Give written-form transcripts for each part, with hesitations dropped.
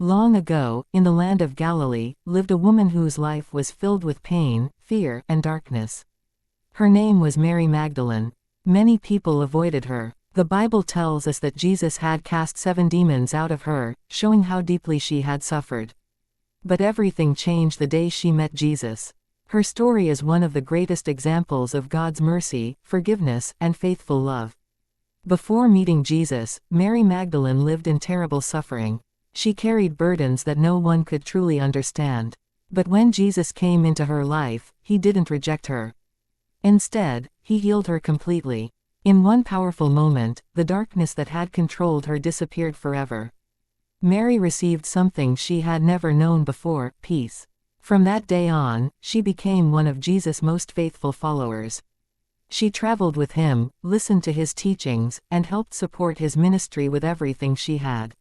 Long ago, in the land of Galilee, lived a woman whose life was filled with pain, fear, and darkness. Her name was Mary Magdalene. Many people avoided her. The Bible tells us that Jesus had cast 7 demons out of her, showing how deeply she had suffered. But everything changed the day she met Jesus. Her story is one of the greatest examples of God's mercy, forgiveness, and faithful love. Before meeting Jesus, Mary Magdalene lived in terrible suffering. She carried burdens that no one could truly understand. But when Jesus came into her life, he didn't reject her. Instead, he healed her completely. In one powerful moment, the darkness that had controlled her disappeared forever. Mary received something she had never known before: peace. From that day on, she became one of Jesus' most faithful followers. She traveled with him, listened to his teachings, and helped support his ministry with everything she had.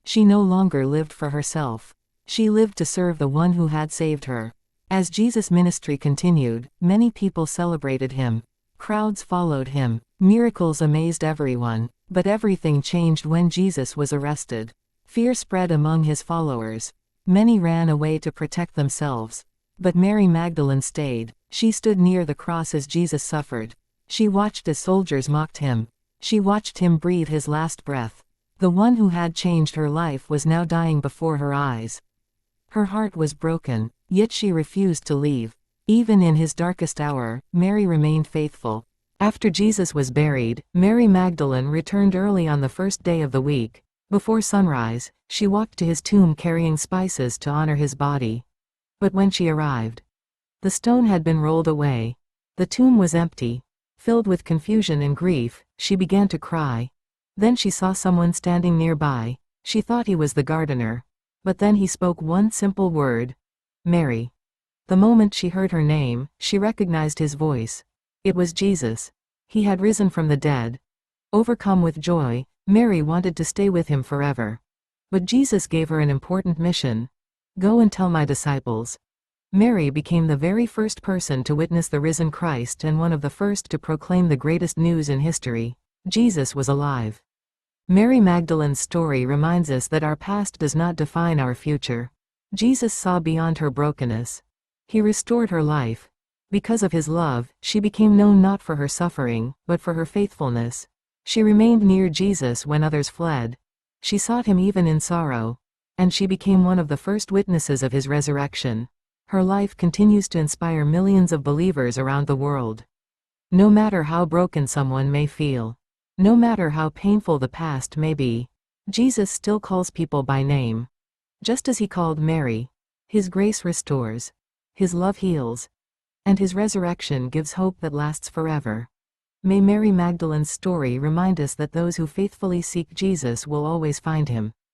She no longer lived for herself. She lived to serve the one who had saved her. As Jesus' ministry continued, many people celebrated him. Crowds followed him. Miracles amazed everyone. But everything changed when Jesus was arrested. Fear spread among his followers. Many ran away to protect themselves. But Mary Magdalene stayed. She stood near the cross as Jesus suffered. She watched as soldiers mocked him. She watched him breathe his last breath. The one who had changed her life was now dying before her eyes. Her heart was broken, yet she refused to leave. Even in his darkest hour, Mary remained faithful. After Jesus was buried, Mary Magdalene returned early on the first day of the week. Before sunrise, she walked to his tomb carrying spices to honor his body. But when she arrived, the stone had been rolled away. The tomb was empty. Filled with confusion and grief, she began to cry. Then she saw someone standing nearby. She thought he was the gardener. But then he spoke one simple word: Mary. The moment she heard her name, she recognized his voice. It was Jesus. He had risen from the dead. Overcome with joy, Mary wanted to stay with him forever. But Jesus gave her an important mission. Go and tell my disciples. Mary became the very first person to witness the risen Christ and one of the first to proclaim the greatest news in history: Jesus was alive. Mary Magdalene's story reminds us that our past does not define our future. Jesus saw beyond her brokenness. He restored her life. Because of his love, she became known not for her suffering, but for her faithfulness. She remained near Jesus when others fled. She sought him even in sorrow. And she became one of the first witnesses of his resurrection. Her life continues to inspire millions of believers around the world. No matter how broken someone may feel, no matter how painful the past may be, Jesus still calls people by name. Just as he called Mary. His grace restores. His love heals. And his resurrection gives hope that lasts forever. May Mary Magdalene's story remind us that those who faithfully seek Jesus will always find him.